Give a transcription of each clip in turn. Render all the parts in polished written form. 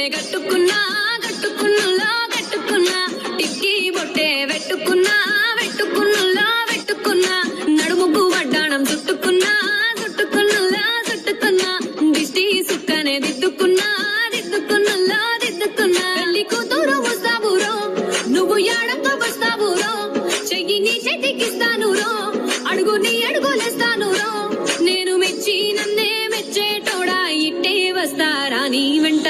చీరనే కట్టుకున్నా కట్టుకున్నులా కట్టుకున్నా టిక్కీ బొట్టే వెట్టుకున్నా వెట్టుకున్నులా వెట్టుకున్నా నడుముకు వడ్డాణం చుట్టుకున్నా చుట్టుకున్నులా చుట్టుకున్నా దిష్టి సుక్కనే దిద్దుకున్నా దిద్దుకున్నులా దిద్దుకున్నా పెళ్లి కూతురు వస్తావురో నువ్వు యాడతో వస్తావురో చెయ్యి నీ చేతికిస్తాను రో అడుగు నీ అడుగులేస్తాను రో నేను మెచ్చి నన్నే మెచ్చేటోడా ఇట్టే వస్తారా నీ వెంట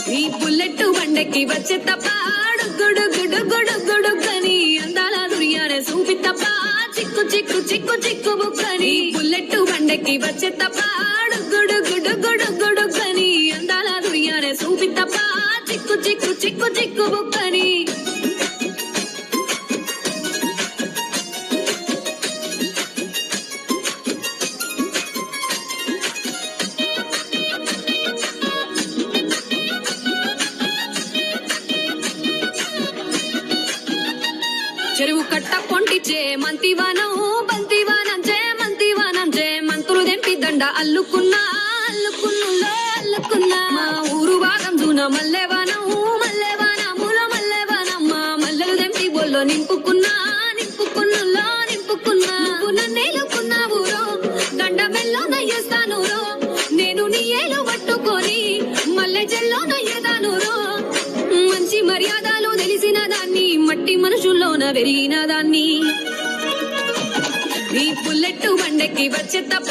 నీ బుల్లెట్ బండకి వచ్చే తప్ప గుడుగుడుగుడుగుడుగుడుగని అందాల దుర్యానే చూపి తప్ప చిక్కు చిక్కు చిక్కు చిక్కు బుక్కని బుల్లెట్ బండకి వచ్చే తప్ప గుడుగుడుగుడుగుడుగని అందాల దుర్యానే చూపి తప్ప చిక్కు చిక్కు చిక్కు చిక్కు బుక్కని చెరువు కట్ట పొంటిచే మంతివానం బంతివానం చే మంతివానం చే మంతులు దెంపి దండ అల్లుకున్నా అల్లుకున్నులో అల్లుకున్నా మా ఊరు భాగం దూన మల్లెవానం మల్లెవానముల మల్లెవానమ్మ మల్లెలు దెంపి బొల్లో నింపుకున్నా నింపుకున్నులో నింపుకున్నా నువ్వు నన్నేలుకున్నావు రో దండ మెల్లో నయ్యేస్తాను రో నేను నీ ఏలు పట్టుకొని మల్లె చెల్లో నయ్యేదాను రో మంచి మర్యాదలు తెలిసిన దాన్ని మట్టి మనుషుల్లోన పెరిగిన దాన్ని నీ బుల్లెట్ బండకి వచ్చే తప్ప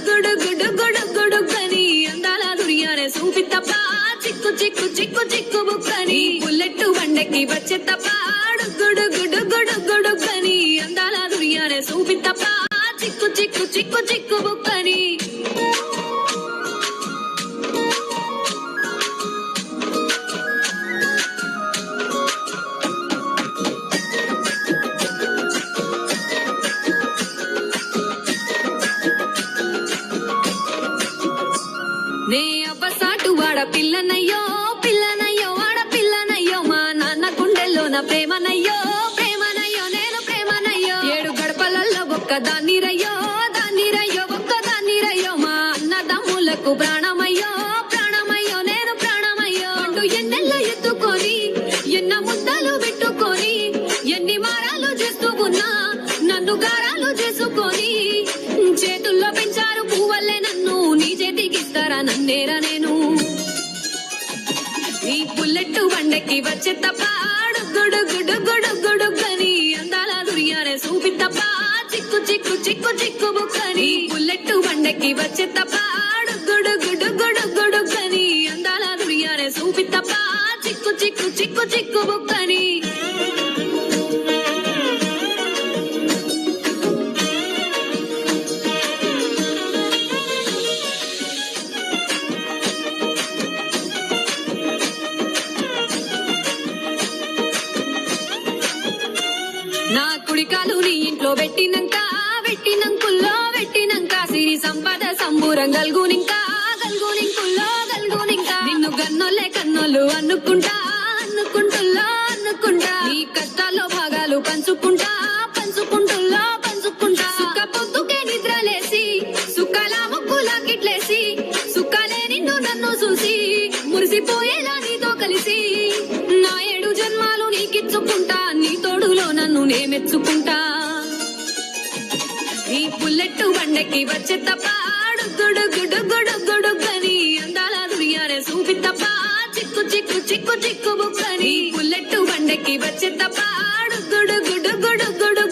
గుడుగుడుగుడుగుడుగని అందాల దుర్యానే చూపి తప్ప చిక్కు చిక్కు చిక్కు చిక్కు బుక్కని బుల్లెట్ బండకి వచ్చే తప్ప గుడుగుడుగుడుగుడుగని అందాల దుర్యానే చూపి తప్ప చిక్కు చిక్కు చిక్కు చిక్కు బుక్కని నే అవ్వసాటు వాడ పిల్లనయ్యో పిల్లనయ్యో వాడ పిల్లనయ్యో మా నాన్న గుండెల్లో నా ప్రేమనయ్యో ప్రేమనయ్యో నేను ప్రేమనయ్యో 7 గడపలల్లో ఒక్కదాన్ని రయ్యో దాన్ని రయ్యో ఒక్కదాన్ని రయ్యో మా అన్నదమ్ములకు ప్రాణమయ్యో ప్రాణమయ్యో నేను ప్రాణమయ్యో అంటూ ఎన్నెల్లో ఎత్తుకొని ఎన్న ముద్దలు పెట్టుకొని ఎన్ని మారాలు చేస్తూ ఉన్నా నన్ను గారాలు చేసుకొని చేతుల్లో పెంచారు పువ్వల్లే నన్ను నీ చేతికిస్తారా నన్నేరా నేను నీ బుల్లెట్ బండకి వచ్చే తప్ప గుడుగుడుగుడుగుడుగని అందాల దుర్యానే చూపి తప్ప చిక్కు చిక్కు చిక్కు చిక్కు బుక్కని బుల్లెట్ బండకి వచ్చే తప్ప గుడుగుడుగుడుగుడుగని అందాల దుర్యానే చూపి తప్ప చిక్కు చిక్కు చిక్కు చిక్కు బుక్కని నా కుడికాలు నీ ఇంట్లో పెట్టినంకుల్లో పెట్టినంక సిరి సంపద సంబూరం గల్గునింకా గల్గునింకుల్లో గల్గునింకా నిన్ను గన్నోలే కన్నోళ్ళు అనుకుంటా అనుకుంటుల్లో అనుకుంటా నీ కష్టాల్లో భాగాలు పంచుకుంటా పంచుకుంటుల్లో పంచుకుంటా సుఖ పొద్దుకే నిద్రలేసి సుఖాల ముక్కులా కిట్లేసి సుఖాలే నిన్ను నన్ను చూసి మురిసిపోయేలా నీతో కలిసి నా 7 జన్మాలు నీకిచ్చుకుంటా నీ తోడులో నన్ను నే మెచ్చుకుంటా నీ బుల్లెట్ బండకి వచ్చే తప్ప గుడుగుడుగుడుగుడుగని అందాల దుర్యానే చూపి తప్ప చిక్కు చిక్కు చిక్కు చిక్కు బుక్కని బుల్లెట్ బండకి వచ్చే తప్ప గుడుగుడుగుడుగుడు